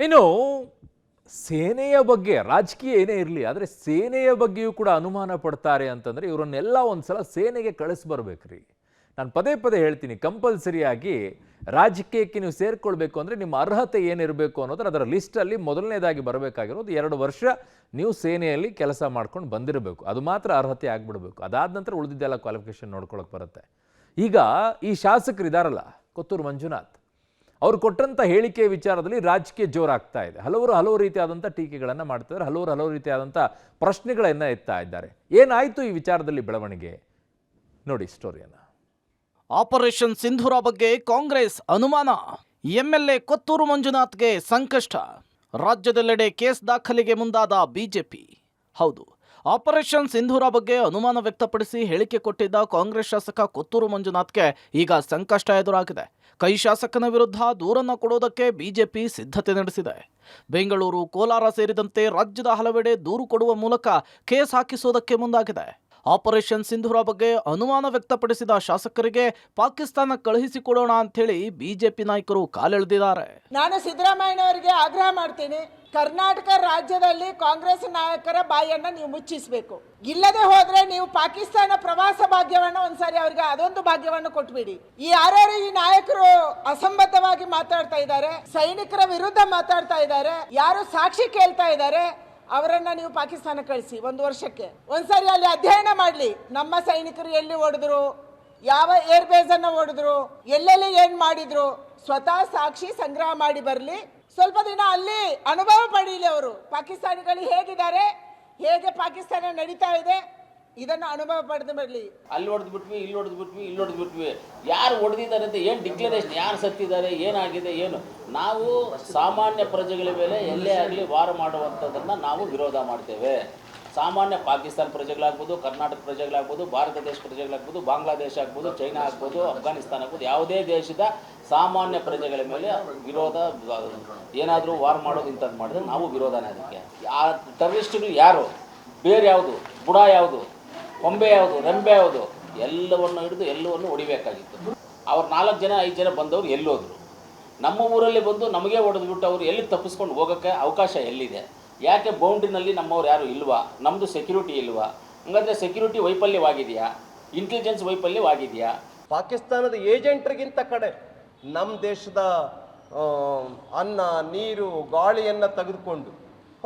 ಇನ್ನು ಸೇನೆಯ ಬಗ್ಗೆ ರಾಜಕೀಯ ಏನೇ ಇರಲಿ, ಆದರೆ ಸೇನೆಯ ಬಗ್ಗೆಯೂ ಕೂಡ ಅನುಮಾನ ಪಡ್ತಾರೆ ಅಂತಂದರೆ ಇವರನ್ನೆಲ್ಲ ಒಂದ್ಸಲ ಸೇನೆಗೆ ಕಳಿಸ್ಬರ್ಬೇಕ್ರಿ. ನಾನು ಪದೇ ಪದೇ ಹೇಳ್ತೀನಿ, ಕಂಪಲ್ಸರಿಯಾಗಿ ರಾಜಕೀಯಕ್ಕೆ ನೀವು ಸೇರ್ಕೊಳ್ಬೇಕು ಅಂದರೆ ನಿಮ್ಮ ಅರ್ಹತೆ ಏನಿರಬೇಕು ಅನ್ನೋದ್ರೆ ಅದರ ಲಿಸ್ಟಲ್ಲಿ ಮೊದಲನೇದಾಗಿ ಬರಬೇಕಾಗಿರೋದು 2 ವರ್ಷ ನೀವು ಸೇನೆಯಲ್ಲಿ ಕೆಲಸ ಮಾಡ್ಕೊಂಡು ಬಂದಿರಬೇಕು. ಅದು ಮಾತ್ರ ಅರ್ಹತೆ ಆಗಿಬಿಡಬೇಕು. ಅದಾದ ನಂತರ ಉಳಿದಿದ್ದೆಲ್ಲ ಕ್ವಾಲಿಫಿಕೇಶನ್ ನೋಡ್ಕೊಳಕ್ಕೆ ಬರುತ್ತೆ. ಈಗ ಈ ಶಾಸಕರಿದಾರಲ್ಲ, ಕೊತ್ತೂರು ಮಂಜುನಾಥ್, ಅವ್ರು ಕೊಟ್ಟಂಥ ಹೇಳಿಕೆ ವಿಚಾರದಲ್ಲಿ ರಾಜಕೀಯ ಜೋರಾಗ್ತಾ ಇದೆ. ಹಲವು ರೀತಿಯಾದಂಥ ಟೀಕೆಗಳನ್ನು ಮಾಡ್ತಿದ್ದಾರೆ, ಹಲವು ರೀತಿಯಾದಂಥ ಪ್ರಶ್ನೆಗಳನ್ನು ಎತ್ತಾ ಇದ್ದಾರೆ. ಏನಾಯಿತು ಈ ವಿಚಾರದಲ್ಲಿ ಬೆಳವಣಿಗೆ ನೋಡಿ ಸ್ಟೋರಿಯನ್ನು. ಆಪರೇಷನ್ ಸಿಂಧೂರ ಬಗ್ಗೆ ಕಾಂಗ್ರೆಸ್ ಅನುಮಾನ, ಎಂಎಲ್ಎ ಕೊತ್ತೂರು ಮಂಜುನಾಥ್ಗೆ ಸಂಕಷ್ಟ, ರಾಜ್ಯದೆಲ್ಲೆಡೆ ಕೇಸ್ ದಾಖಲಿಗೆ ಮುಂದಾದ ಬಿಜೆಪಿ. ಹೌದು, ಆಪರೇಷನ್ ಸಿಂಧೂರ ಬಗ್ಗೆ ಅನುಮಾನ ವ್ಯಕ್ತಪಡಿಸಿ ಹೇಳಿಕೆ ಕೊಟ್ಟಿದ್ದ ಕಾಂಗ್ರೆಸ್ ಶಾಸಕ ಕೊತ್ತೂರು ಮಂಜುನಾಥ್ಗೆ ಈಗ ಸಂಕಷ್ಟ ಎದುರಾಗಿದೆ. ಕೈ ಶಾಸಕನ ವಿರುದ್ಧ ದೂರನ್ನು ಕೊಡೋದಕ್ಕೆ ಬಿಜೆಪಿ ಸಿದ್ಧತೆ ನಡೆಸಿದೆ. ಬೆಂಗಳೂರು, ಕೋಲಾರ ಸೇರಿದಂತೆ ರಾಜ್ಯದ ಹಲವೆಡೆ ದೂರು ಕೊಡುವ ಮೂಲಕ ಕೇಸ್ ಹಾಕಿಸೋದಕ್ಕೆ ಮುಂದಾಗಿದೆ. ಆಪರೇಷನ್ ಸಿಂಧೂರ ಬಗ್ಗೆ ಅನುಮಾನ ವ್ಯಕ್ತಪಡಿಸಿದ ಶಾಸಕರಿಗೆ ಪಾಕಿಸ್ತಾನ ಕಳುಹಿಸಿಕೊಡೋಣ ಅಂತೇಳಿ ಬಿಜೆಪಿ ನಾಯಕರು ಕಾಲೆಳೆದಿದ್ದಾರೆ. ನಾನು ಸಿದ್ದರಾಮಯ್ಯನವರಿಗೆ ಆಗ್ರಹ ಮಾಡ್ತೀನಿ, ಕರ್ನಾಟಕ ರಾಜ್ಯದಲ್ಲಿ ಕಾಂಗ್ರೆಸ್ ನಾಯಕರ ಬಾಯನ್ನು ನೀವು ಮುಚ್ಚಿಸಬೇಕು. ಇಲ್ಲದೆ ಹೋದ್ರೆ ನೀವು ಪಾಕಿಸ್ತಾನ ಪ್ರವಾಸ ಭಾಗ್ಯವನ್ನ ಒಂದ್ಸಾರಿ ಅವರಿಗೆ ಅದೊಂದು ಭಾಗ್ಯವನ್ನು ಕೊಟ್ಬಿಡಿ. ಯಾರ್ಯಾರು ಈ ನಾಯಕರು ಅಸಂಬದ್ಧವಾಗಿ ಮಾತಾಡ್ತಾ ಇದ್ದಾರೆ, ಸೈನಿಕರ ವಿರುದ್ಧ ಮಾತಾಡ್ತಾ ಇದ್ದಾರೆ, ಯಾರು ಸಾಕ್ಷಿ ಕೇಳ್ತಾ ಇದ್ದಾರೆ, ಅವರನ್ನ ನೀವು ಪಾಕಿಸ್ತಾನ ಕಳಿಸಿ. 1 ವರ್ಷಕ್ಕೆ ಒಂದ್ಸರಿ ಅಲ್ಲಿ ಅಧ್ಯಯನ ಮಾಡ್ಲಿ. ನಮ್ಮ ಸೈನಿಕರು ಎಲ್ಲಿ ಹೊಡೆದ್ರು, ಯಾವ ಏರ್ ಬೇಸ್ ಅನ್ನ ಹೊಡೆದ್ರು, ಎಲ್ಲೆಲ್ಲಿ ಏನ್ ಮಾಡಿದ್ರು, ಸ್ವತಃ ಸಾಕ್ಷಿ ಸಂಗ್ರಹ ಮಾಡಿ ಬರ್ಲಿ. ಸ್ವಲ್ಪ ದಿನ ಅಲ್ಲಿ ಅನುಭವ ಪಡೀಲಿ. ಅವರು ಪಾಕಿಸ್ತಾನಿಗಳು ಹೇಗಿದ್ದಾರೆ, ಹೇಗೆ ಪಾಕಿಸ್ತಾನ ನಡೀತಾ ಇದೆ, ಇದನ್ನು ಅನುಭವ ಪಡೆದು ಬರಲಿ. ಅಲ್ಲಿ ಹೊಡೆದ್ಬಿಟ್ವಿ, ಇಲ್ಲಿ ಹೊಡೆದ್ಬಿಟ್ವಿ, ಇಲ್ಲಿ ಹೊಡೆದ್ಬಿಟ್ವಿ, ಯಾರು ಹೊಡೆದಿದ್ದಾರೆ ಅಂತ ಏನು ಡಿಕ್ಲರೇಷನ್, ಯಾರು ಸತ್ತಿದ್ದಾರೆ, ಏನಾಗಿದೆ, ಏನು. ನಾವು ಸಾಮಾನ್ಯ ಪ್ರಜೆಗಳ ಮೇಲೆ ಎಲ್ಲೇ ಆಗಲಿ ವಾರ ಮಾಡುವಂಥದ್ದನ್ನು ನಾವು ವಿರೋಧ ಮಾಡ್ತೇವೆ. ಸಾಮಾನ್ಯ ಪಾಕಿಸ್ತಾನ ಪ್ರಜೆಗಳಾಗ್ಬೋದು, ಕರ್ನಾಟಕ ಪ್ರಜೆಗಳಾಗ್ಬೋದು, ಭಾರತ ದೇಶ ಪ್ರಜೆಗಳಾಗ್ಬೋದು, ಬಾಂಗ್ಲಾದೇಶ ಆಗ್ಬೋದು, ಚೈನಾ ಆಗ್ಬೋದು, ಅಫ್ಘಾನಿಸ್ತಾನ ಆಗ್ಬೋದು, ಯಾವುದೇ ದೇಶದ ಸಾಮಾನ್ಯ ಪ್ರಜೆಗಳ ಮೇಲೆ ವಿರೋಧ, ಏನಾದರೂ ವಾರ ಮಾಡೋದು ಇಂಥದ್ದು ಮಾಡಿದ್ರೆ ನಾವು ವಿರೋಧನೇ. ಅದಕ್ಕೆ ಆ ಟೆರರಿಸ್ಟ್ಗಳು ಯಾರು, ಬೇರೆ ಯಾವುದು, ಬುಡ ಯಾವುದು, ಕೊಂಬೆ ಯಾವುದು, ರೆಂಬೆ ಯಾವುದು, ಎಲ್ಲವನ್ನು ಹಿಡಿದು ಎಲ್ಲವನ್ನು ಹೊಡಿಬೇಕಾಗಿತ್ತು. ಅವ್ರು 4 ಜನ 5 ಜನ ಬಂದವರು ಎಲ್ಲೋದ್ರು? ನಮ್ಮ ಊರಲ್ಲಿ ಬಂದು ನಮಗೆ ಹೊಡೆದ್ಬಿಟ್ಟು ಅವರು ಎಲ್ಲಿ ತಪ್ಪಿಸ್ಕೊಂಡು ಹೋಗೋಕ್ಕೆ ಅವಕಾಶ ಎಲ್ಲಿದೆ? ಯಾಕೆ ಬೌಂಡ್ರಿನಲ್ಲಿ ನಮ್ಮವ್ರು ಯಾರು ಇಲ್ವಾ? ನಮ್ಮದು ಸೆಕ್ಯೂರಿಟಿ ಇಲ್ವಾ? ಹಂಗಂದರೆ ಸೆಕ್ಯೂರಿಟಿ ವೈಫಲ್ಯವಾಗಿದೆಯಾ? ಇಂಟೆಲಿಜೆನ್ಸ್ ವೈಫಲ್ಯವಾಗಿದೆಯಾ? ಪಾಕಿಸ್ತಾನದ ಏಜೆಂಟ್ರಿಗಿಂತ ಕಡೆ ನಮ್ಮ ದೇಶದ ಅನ್ನ, ನೀರು, ಗಾಳಿಯನ್ನು ತೆಗೆದುಕೊಂಡು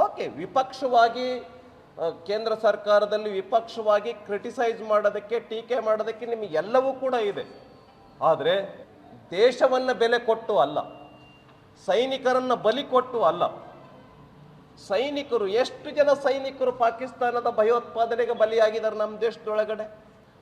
ಓಕೆ, ವಿಪಕ್ಷವಾಗಿ ಕೇಂದ್ರ ಸರ್ಕಾರದಲ್ಲಿ ವಿಪಕ್ಷವಾಗಿ ಕ್ರಿಟಿಸೈಸ್ ಮಾಡೋದಕ್ಕೆ, ಟೀಕೆ ಮಾಡೋದಕ್ಕೆ ನಿಮಗೆಲ್ಲವೂ ಕೂಡ ಇದೆ. ಆದರೆ ದೇಶವನ್ನು ಬೆಲೆ ಕೊಟ್ಟು ಅಲ್ಲ, ಸೈನಿಕರನ್ನು ಬಲಿ ಕೊಟ್ಟು ಅಲ್ಲ. ಸೈನಿಕರು, ಎಷ್ಟು ಜನ ಸೈನಿಕರು ಪಾಕಿಸ್ತಾನದ ಭಯೋತ್ಪಾದನೆಗೆ ಬಲಿಯಾಗಿದ್ದಾರೆ ನಮ್ಮ ದೇಶದೊಳಗಡೆ?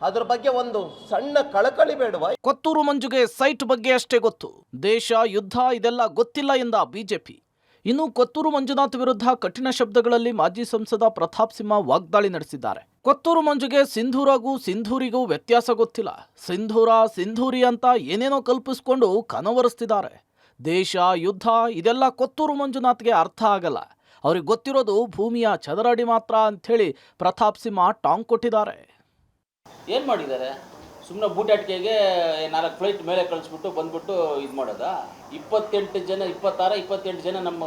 ಅದ್ರ ಬಗ್ಗೆ ಒಂದು ಸಣ್ಣ ಕಳಕಳಿ ಬೇಡವಾ? ಕೊತ್ತೂರು ಮಂಜುಗೆ ಸೈಟ್ ಬಗ್ಗೆ ಅಷ್ಟೇ ಗೊತ್ತು, ದೇಶ, ಯುದ್ಧ ಇದೆಲ್ಲ ಗೊತ್ತಿಲ್ಲ ಎಂದ ಬಿಜೆಪಿ. ಇನ್ನು ಕೊತ್ತೂರು ಮಂಜುನಾಥ್ ವಿರುದ್ಧ ಕಠಿಣ ಶಬ್ದಗಳಲ್ಲಿ ಮಾಜಿ ಸಂಸದ ಪ್ರತಾಪ್ ಸಿಂಹ ವಾಗ್ದಾಳಿ ನಡೆಸಿದ್ದಾರೆ. ಕೊತ್ತೂರು ಮಂಜುಗೆ ಸಿಂಧೂರಾಗೂ ಸಿಂಧೂರಿಗೂ ವ್ಯತ್ಯಾಸ ಗೊತ್ತಿಲ್ಲ, ಸಿಂಧೂರ ಸಿಂಧೂರಿ ಅಂತ ಏನೇನೋ ಕಲ್ಪಿಸ್ಕೊಂಡು ಕನವರಿಸ್ತಿದ್ದಾರೆ. ದೇಶ, ಯುದ್ಧ ಇದೆಲ್ಲ ಕೊತ್ತೂರು ಮಂಜುನಾಥ್ಗೆ ಅರ್ಥ ಆಗಲ್ಲ, ಅವ್ರಿಗೆ ಗೊತ್ತಿರೋದು ಭೂಮಿಯ ಚದರಡಿ ಮಾತ್ರ ಅಂಥೇಳಿ ಪ್ರತಾಪ್ ಸಿಂಹ ಟಾಂಗ್ ಕೊಟ್ಟಿದ್ದಾರೆ. ಏನು ಮಾಡಿದ್ದಾರೆ? ಸುಮ್ಮನೆ ಬೂಟಾಟಿಕೆಗೆ 4 ಫ್ಲೈಟ್ ಮೇಲೆ ಕಳಿಸ್ಬಿಟ್ಟು ಬಂದ್ಬಿಟ್ಟು ಇದು ಮಾಡೋದಾ? 26-27 ಜನ ನಮ್ಮ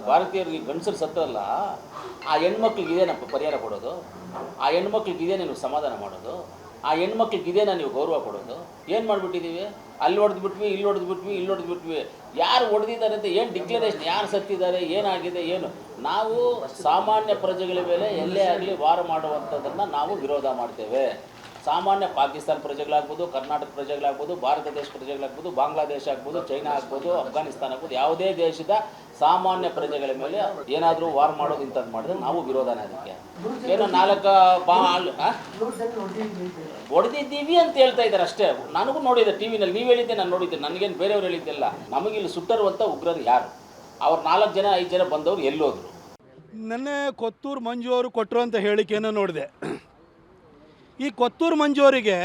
ಭಾರತೀಯರಿಗೆ ಗಂಡಸರು ಸತ್ತಲ್ಲ, ಆ ಹೆಣ್ಮಕ್ಳಿಗೆ ಇದೇನಪ್ಪ ಪರಿಹಾರ ಕೊಡೋದು? ಆ ಹೆಣ್ಮಕ್ಳಿಗೆ ಇದೇ ನೀವು ಸಮಾಧಾನ ಮಾಡೋದು? ಆ ಹೆಣ್ಮಕ್ಳಿಗೆ ಇದೇನ ನೀವು ಗೌರವ ಕೊಡೋದು? ಏನು ಮಾಡಿಬಿಟ್ಟಿದ್ದೀವಿ? ಅಲ್ಲಿ ಹೊಡೆದ್ಬಿಟ್ವಿ, ಇಲ್ಲಿ ಹೊಡೆದ್ಬಿಟ್ವಿ, ಇಲ್ಲಿ ಹೊಡೆದ್ಬಿಟ್ವಿ, ಯಾರು ಹೊಡೆದಿದ್ದಾರೆ ಅಂತ ಏನು ಡಿಕ್ಲರೇಷನ್, ಯಾರು ಸತ್ತಿದ್ದಾರೆ, ಏನಾಗಿದೆ, ಏನು. ನಾವು ಸಾಮಾನ್ಯ ಪ್ರಜೆಗಳ ಮೇಲೆ ಎಲ್ಲೇ ಆಗಲಿ ವಾರ ಮಾಡುವಂಥದ್ದನ್ನು ನಾವು ವಿರೋಧ ಮಾಡ್ತೇವೆ. ಸಾಮಾನ್ಯ ಪಾಕಿಸ್ತಾನ ಪ್ರಜೆಗಳಾಗ್ಬೋದು, ಕರ್ನಾಟಕ ಪ್ರಜೆಗಳಾಗ್ಬೋದು, ಭಾರತ ದೇಶ ಪ್ರಜೆಗಳಾಗ್ಬೋದು, ಬಾಂಗ್ಲಾದೇಶ ಆಗ್ಬೋದು, ಚೈನಾ ಆಗ್ಬೋದು, ಅಫ್ಘಾನಿಸ್ತಾನ ಆಗ್ಬೋದು, ಯಾವುದೇ ದೇಶದ ಸಾಮಾನ್ಯ ಪ್ರಜೆಗಳ ಮೇಲೆ ಏನಾದರೂ ವಾರ ಮಾಡೋದು ಇಂಥದ್ದು ಮಾಡಿದ್ರೆ ನಾವು ವಿರೋಧನೇ. ಅದಕ್ಕೆ ಏನೋ 4 ಹೊಡೆದಿದ್ದೀವಿ ಅಂತ ಹೇಳ್ತಾ ಇದ್ದಾರೆ ಅಷ್ಟೇ. ನನಗೂ ನೋಡಿದ್ದೆ ಟಿವಿನಲ್ಲಿ, ನೀವು ಹೇಳಿದ್ದೆ, ನಾನು ನೋಡಿದ್ದೆ, ನನಗೇನು ಬೇರೆಯವ್ರು ಹೇಳಿದ್ದೆಲ್ಲ. ನಮಗಿಲ್ಲಿ ಸುಟ್ಟರುವಂಥ ಉಗ್ರರು ಯಾರು? ಅವ್ರು 4 ಜನ 5 ಜನ ಬಂದವರು ಎಲ್ಲೋದ್ರು? ನೆನ್ನೆ ಕೊತ್ತೂರು ಮಂಜು ಅವರು ಕೊಟ್ಟಿರುವಂಥ ಹೇಳಿಕೆಯನ್ನು ನೋಡಿದೆ. ಈ ಕೊತ್ತೂರು ಮಂಜು ಅವರಿಗೆ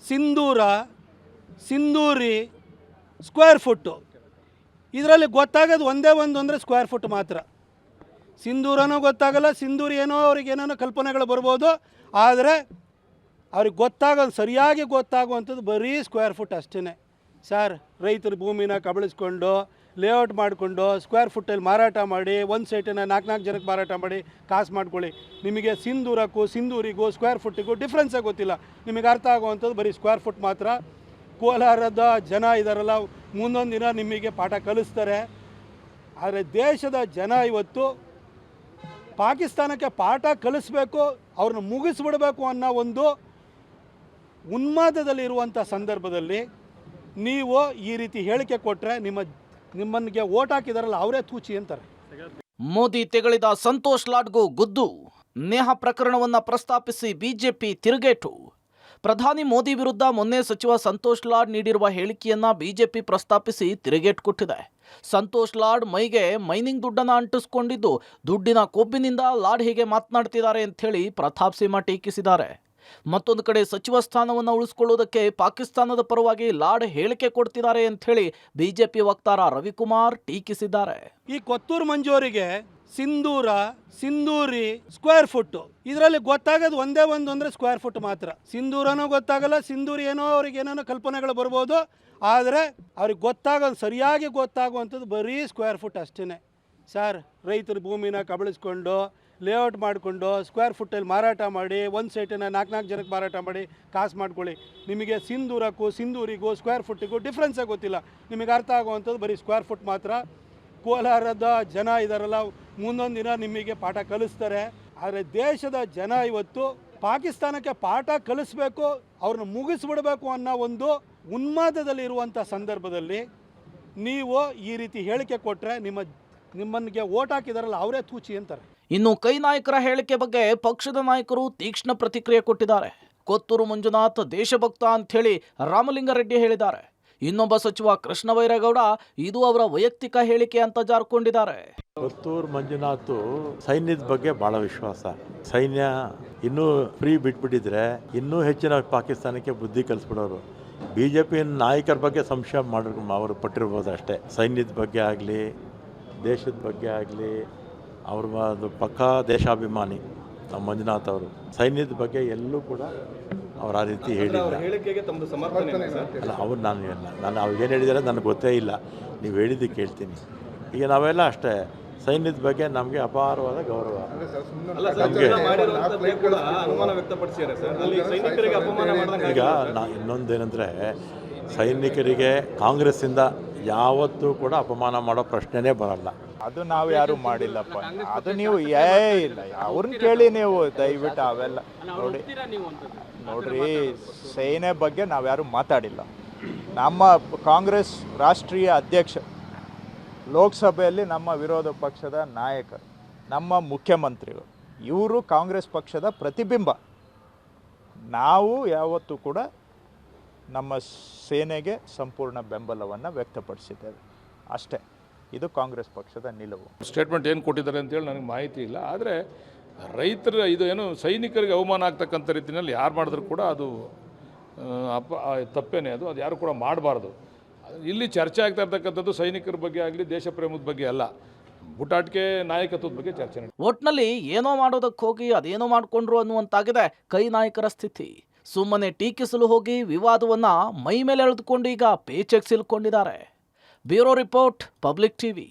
ಸಿಂಧೂರ, ಸಿಂಧೂರಿ, ಸ್ಕ್ವೇರ್ ಫುಟ್ಟು ಇದರಲ್ಲಿ ಗೊತ್ತಾಗೋದು ಒಂದೇ ಒಂದು ಅಂದರೆ ಸ್ಕ್ವೇರ್ ಫುಟ್ ಮಾತ್ರ. ಸಿಂಧೂರನೂ ಗೊತ್ತಾಗಲ್ಲ, ಸಿಂಧೂರಿ ಏನೋ ಅವ್ರಿಗೆ ಏನೇನೋ ಕಲ್ಪನೆಗಳು ಬರ್ಬೋದು, ಆದರೆ ಅವ್ರಿಗೆ ಸರಿಯಾಗಿ ಗೊತ್ತಾಗುವಂಥದ್ದು ಬರೀ ಸ್ಕ್ವೇರ್ ಫುಟ್ ಅಷ್ಟೇ. ಸರ್, ರೈತರ ಭೂಮಿನ ಕಬಳಿಸ್ಕೊಂಡು ಲೇಔಟ್ ಮಾಡಿಕೊಂಡು ಸ್ಕ್ವೇರ್ ಫುಟ್ಟಲ್ಲಿ ಮಾರಾಟ ಮಾಡಿ ಒಂದು ಸೈಟನ್ನು 4 ಜನಕ್ಕೆ ಮಾರಾಟ ಮಾಡಿ ಕಾಸು ಮಾಡ್ಕೊಳ್ಳಿ. ನಿಮಗೆ ಸಿಂಧೂರಿಗೂ ಸ್ಕ್ವೇರ್ ಫುಟ್ಟಿಗೂ ಡಿಫ್ರೆನ್ಸೇ ಗೊತ್ತಿಲ್ಲ. ನಿಮಗೆ ಅರ್ಥ ಆಗುವಂಥದ್ದು ಬರೀ ಸ್ಕ್ವೇರ್ ಫುಟ್ ಮಾತ್ರ. ಕೋಲಾರದ ಜನ ಇದಾರಲ್ಲ, ಮುಂದೊಂದು ದಿನ ನಿಮಗೆ ಪಾಠ ಕಲಿಸ್ತಾರೆ. ಆದರೆ ದೇಶದ ಜನ ಇವತ್ತು ಪಾಕಿಸ್ತಾನಕ್ಕೆ ಪಾಠ ಕಲಿಸ್ಬೇಕು, ಅವ್ರನ್ನ ಮುಗಿಸ್ಬಿಡಬೇಕು ಅನ್ನೋ ಒಂದು ಉನ್ಮಾದದಲ್ಲಿರುವಂಥ ಸಂದರ್ಭದಲ್ಲಿ ನೀವು ಈ ರೀತಿ ಹೇಳಿಕೆ ಕೊಟ್ಟರೆ ನಿಮ್ಮನಿಗೆ ಓಟ್ ಹಾಕಿದಾರಲ್ಲ ಅವರೇ ತೂಚಿ ಅಂತಾರೆ. ಮೋದಿ ತೆಗಳಿದ ಸಂತೋಷ್ ಲಾಡ್ಗೂ ಗುದ್ದು. ನೇಹಾ ಪ್ರಕರಣವನ್ನ ಪ್ರಸ್ತಾಪಿಸಿ ಬಿಜೆಪಿ ತಿರುಗೇಟು. ಪ್ರಧಾನಿ ಮೋದಿ ವಿರುದ್ಧ ಮೊನ್ನೆ ಸಚಿವ ಸಂತೋಷ್ ಲಾಡ್ ನೀಡಿರುವ ಹೇಳಿಕೆಯನ್ನ ಬಿಜೆಪಿ ಪ್ರಸ್ತಾಪಿಸಿ ತಿರುಗೇಟು ಕೊಟ್ಟಿದೆ. ಸಂತೋಷ್ ಲಾಡ್ ಮೈಗೆ ಮೈನಿಂಗ್ ದುಡ್ಡನ್ನು ಅಂಟಿಸ್ಕೊಂಡಿದ್ದು, ದುಡ್ಡಿನ ಕೊಬ್ಬಿನಿಂದ ಲಾಡ್ ಹೀಗೆ ಮಾತನಾಡ್ತಿದ್ದಾರೆ ಅಂಥೇಳಿ ಪ್ರತಾಪ್ ಸಿಂಹ ಟೀಕಿಸಿದ್ದಾರೆ. ಮತ್ತೊಂದು ಕಡೆ ಸಚಿವ ಸ್ಥಾನವನ್ನು ಉಳಿಸಿಕೊಳ್ಳುವುದಕ್ಕೆ ಪಾಕಿಸ್ತಾನದ ಪರವಾಗಿ ಲಾಡ್ ಹೇಳಿಕೆ ಕೊಡ್ತಿದ್ದಾರೆ ಅಂಥೇಳಿ ಬಿಜೆಪಿ ವಕ್ತಾರ ರವಿಕುಮಾರ್ ಟೀಕಿಸಿದ್ದಾರೆ. ಈ ಕೊತ್ತೂರು ಮಂಜೂರಿಗೆ ಸಿಂಧೂರಿ ಸ್ಕ್ವೇರ್ ಫುಟ್ಟು, ಇದರಲ್ಲಿ ಗೊತ್ತಾಗೋದು ಒಂದೇ ಒಂದು ಅಂದರೆ ಸ್ಕ್ವೇರ್ ಫುಟ್ ಮಾತ್ರ. ಸಿಂಧೂರನೂ ಗೊತ್ತಾಗಲ್ಲ, ಸಿಂಧೂರಿ ಏನೋ ಅವ್ರಿಗೆ ಏನೇನೋ ಕಲ್ಪನೆಗಳು ಬರ್ಬೋದು, ಆದರೆ ಅವ್ರಿಗೆ ಗೊತ್ತಾಗೋದು ಸರಿಯಾಗಿ ಗೊತ್ತಾಗುವಂಥದ್ದು ಬರೀ ಸ್ಕ್ವೇರ್ ಫುಟ್ ಅಷ್ಟೇ. ಸರ್, ರೈತರ ಭೂಮಿನ ಕಬಳಿಸ್ಕೊಂಡು ಲೇಔಟ್ ಮಾಡಿಕೊಂಡು ಸ್ಕ್ವೇರ್ ಫುಟ್ಟಲ್ಲಿ ಮಾರಾಟ ಮಾಡಿ ಒಂದು ಸೈಟನ್ನು 4 ಜನಕ್ಕೆ ಮಾರಾಟ ಮಾಡಿ ಕಾಸು ಮಾಡ್ಕೊಳ್ಳಿ. ನಿಮಗೆ ಸಿಂಧೂರಿಗೂ ಸ್ಕ್ವೇರ್ ಫುಟ್ಟಿಗೂ ಡಿಫ್ರೆನ್ಸೇ ಗೊತ್ತಿಲ್ಲ. ನಿಮಗೆ ಅರ್ಥ ಆಗುವಂಥದ್ದು ಬರೀ ಸ್ಕ್ವೇರ್ ಫುಟ್ ಮಾತ್ರ. ಕೋಲಾರದ ಜನ ಇದಾರಲ್ಲ, ಮುಂದೊಂದು ದಿನ ನಿಮಗೆ ಪಾಠ ಕಲಿಸ್ತಾರೆ. ಆದರೆ ದೇಶದ ಜನ ಇವತ್ತು ಪಾಕಿಸ್ತಾನಕ್ಕೆ ಪಾಠ ಕಲಿಸ್ಬೇಕು, ಅವ್ರನ್ನ ಮುಗಿಸ್ಬಿಡಬೇಕು ಅನ್ನೋ ಒಂದು ಉನ್ಮಾದದಲ್ಲಿರುವಂಥ ಸಂದರ್ಭದಲ್ಲಿ ನೀವು ಈ ರೀತಿ ಹೇಳಿಕೆ ಕೊಟ್ಟರೆ ನಿಮ್ಮನಿಗೆ ಓಟ್ ಹಾಕಿದಾರಲ್ಲ ಅವರೇ ತೂಚಿ ಅಂತಾರೆ. ಇನ್ನು ಕೈ ನಾಯಕರ ಹೇಳಿಕೆ ಬಗ್ಗೆ ಪಕ್ಷದ ನಾಯಕರು ತೀಕ್ಷ್ಣ ಪ್ರತಿಕ್ರಿಯೆ ಕೊಟ್ಟಿದ್ದಾರೆ. ಕೊತ್ತೂರು ಮಂಜುನಾಥ್ ದೇಶಭಕ್ತ ಅಂಥೇಳಿ ರಾಮಲಿಂಗಾರೆಡ್ಡಿ ಹೇಳಿದ್ದಾರೆ. ಇನ್ನೊಬ್ಬ ಸಚಿವ ಕೃಷ್ಣ ಬೈರೇಗೌಡ ಇದು ಅವರ ವೈಯಕ್ತಿಕ ಹೇಳಿಕೆ ಅಂತ ಜಾರ್ಕೊಂಡಿದ್ದಾರೆ. ಕೊತ್ತೂರು ಮಂಜುನಾಥ್ ಸೈನ್ಯದ ಬಗ್ಗೆ ಬಹಳ ವಿಶ್ವಾಸ. ಸೈನ್ಯ ಇನ್ನೂ ಫ್ರೀ ಬಿಟ್ಬಿಟ್ಟಿದ್ರೆ ಇನ್ನೂ ಹೆಚ್ಚಿನ ಪಾಕಿಸ್ತಾನಕ್ಕೆ ಬುದ್ಧಿ ಕಲಿಸ್ಬಿಡೋರು. ಬಿಜೆಪಿ ನಾಯಕರ ಬಗ್ಗೆ ಸಂಶಯ ಅವರು ಪಟ್ಟಿರ್ಬೋದು ಅಷ್ಟೇ. ಸೈನ್ಯದ ಬಗ್ಗೆ ಆಗಲಿ, ದೇಶದ ಬಗ್ಗೆ ಆಗಲಿ, ಅವ್ರ ಪಕ್ಕಾ ದೇಶಾಭಿಮಾನಿ ನಮ್ಮ ಮಂಜುನಾಥ್ ಅವರು. ಸೈನ್ಯದ ಬಗ್ಗೆ ಎಲ್ಲೂ ಕೂಡ ಅವ್ರು ಆ ರೀತಿ ಹೇಳಿಲ್ಲ. ಅಲ್ಲ, ಅವ್ರು ನಾನು ಅವ್ರು ಏನು ಹೇಳಿದ್ದಾರೆ ನನಗೆ ಗೊತ್ತೇ ಇಲ್ಲ. ನೀವು ಹೇಳಿದ್ದು ಕೇಳ್ತೀನಿ. ಈಗ ನಾವೆಲ್ಲ ಅಷ್ಟೇ, ಸೈನ್ಯದ ಬಗ್ಗೆ ನಮಗೆ ಅಪಾರವಾದ ಗೌರವ. ಈಗ ಇನ್ನೊಂದೇನೆಂದರೆ, ಸೈನಿಕರಿಗೆ ಕಾಂಗ್ರೆಸ್ಸಿಂದ ಯಾವತ್ತೂ ಕೂಡ ಅಪಮಾನ ಮಾಡೋ ಪ್ರಶ್ನೆನೇ ಬರಲ್ಲ. ಅದು ನಾವು ಯಾರು ಮಾಡಿಲ್ಲಪ್ಪ. ಅದು ನೀವು ಇಲ್ಲ ಅವ್ರನ್ನ ಕೇಳಿ ನೀವು ದಯವಿಟ್ಟು ಅವೆಲ್ಲ ನೋಡ್ರಿ ಸೇನೆ ಬಗ್ಗೆ ನಾವ್ಯಾರು ಮಾತಾಡಿಲ್ಲ. ನಮ್ಮ ಕಾಂಗ್ರೆಸ್ ರಾಷ್ಟ್ರೀಯ ಅಧ್ಯಕ್ಷ, ಲೋಕಸಭೆಯಲ್ಲಿ ನಮ್ಮ ವಿರೋಧ ಪಕ್ಷದ ನಾಯಕರು, ನಮ್ಮ ಮುಖ್ಯಮಂತ್ರಿಗಳು, ಇವರು ಕಾಂಗ್ರೆಸ್ ಪಕ್ಷದ ಪ್ರತಿಬಿಂಬ. ನಾವು ಯಾವತ್ತೂ ಕೂಡ ನಮ್ಮ ಸೇನೆಗೆ ಸಂಪೂರ್ಣ ಬೆಂಬಲವನ್ನು ವ್ಯಕ್ತಪಡಿಸಿದ್ದೇವೆ ಅಷ್ಟೇ. ಇದು ಕಾಂಗ್ರೆಸ್ ಪಕ್ಷದ ನಿಲುವು. ಸ್ಟೇಟ್ಮೆಂಟ್ ಏನು ಕೊಟ್ಟಿದ್ದಾರೆ ಅಂತೇಳಿ ನನಗೆ ಮಾಹಿತಿ ಇಲ್ಲ. ಆದರೆ ರೈತರ ಇದು ಏನು ಸೈನಿಕರಿಗೆ ಅವಮಾನ ಆಗ್ತಕ್ಕಂಥ ರೀತಿಯಲ್ಲಿ ಯಾರು ಮಾಡಿದ್ರು ಕೂಡ ಅದು ತಪ್ಪೇನೆ. ಅದು ಯಾರು ಕೂಡ ಮಾಡಬಾರ್ದು. ಇಲ್ಲಿ ಚರ್ಚೆ ಆಗ್ತಾ ಇರ್ತಕ್ಕಂಥದ್ದು ಸೈನಿಕರ ಬಗ್ಗೆ ಆಗಲಿ, ದೇಶ ಪ್ರೇಮದ ಬಗ್ಗೆ ಅಲ್ಲ, ಬುಟಾಟಿಕೆ ನಾಯಕತ್ವದ ಬಗ್ಗೆ ಚರ್ಚೆ ನಡೆಯುತ್ತೆ. ಒಟ್ನಲ್ಲಿ ಏನೋ ಮಾಡೋದಕ್ಕೆ ಹೋಗಿ ಅದೇನೋ ಮಾಡಿಕೊಂಡ್ರು ಅನ್ನುವಂತಾಗಿದೆ ಕೈ ನಾಯಕರ ಸ್ಥಿತಿ. ಸುಮ್ಮನೆ ಟೀಕಿಸಲು ಹೋಗಿ ವಿವಾದವನ್ನ ಮೈ ಮೇಲೆ ಎಳೆದುಕೊಂಡು ಈಗ ಪೇಚೆಕ್ ಸಿಲ್ಕೊಂಡಿದ್ದಾರೆ. Bureau report, public TV.